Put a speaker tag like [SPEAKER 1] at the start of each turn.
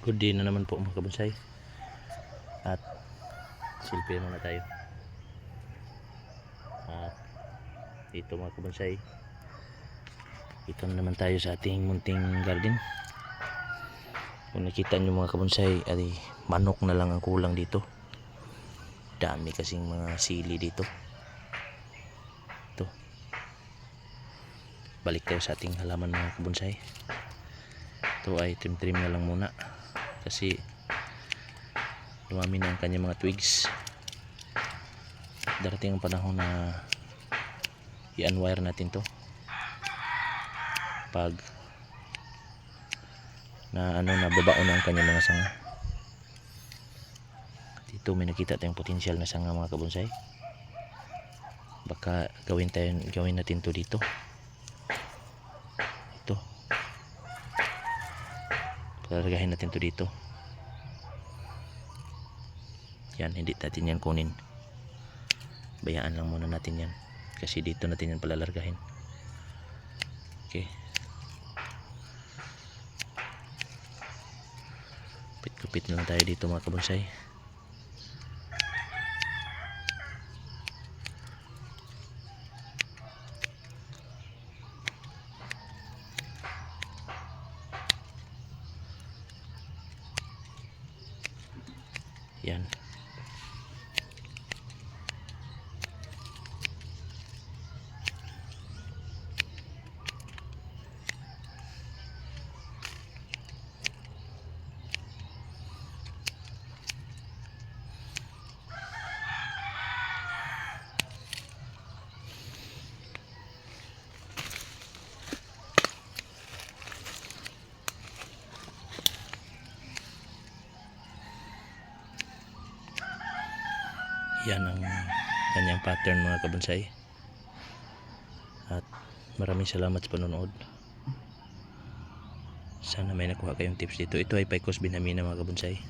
[SPEAKER 1] Good day na naman po mga kabonsay. At silpi muna tayo. At dito mga kabonsay, dito na naman tayo sa ating munting garden. Kung nakita nyo mga kabonsay, ay manok na lang ang kulang dito. Dami kasing mga sili dito. Ito. Balik tayo sa ating halaman mga kabonsay. Ito ay trim-trim na lang muna kasi dumami na ang kanyang mga twigs. Darating ang panahon na i-unwire natin to pag nababaon na ang kanyang mga sanga. Dito may nakita tayong potensyal na sanga mga kabonsay. Baka gawin natin to dito. Ito, palargahin natin to dito. Yan, hindi natin yan kunin, bayaan lang muna natin yan kasi dito natin yan palalargahin. Okay, kupit na lang tayo dito mga kabonsay. Yan. Yan ang kanyang pattern mga kabonsay. At maraming salamat sa panonood. Sana may nakuha kayong tips dito. Ito ay Picos Benjamina mga kabonsay.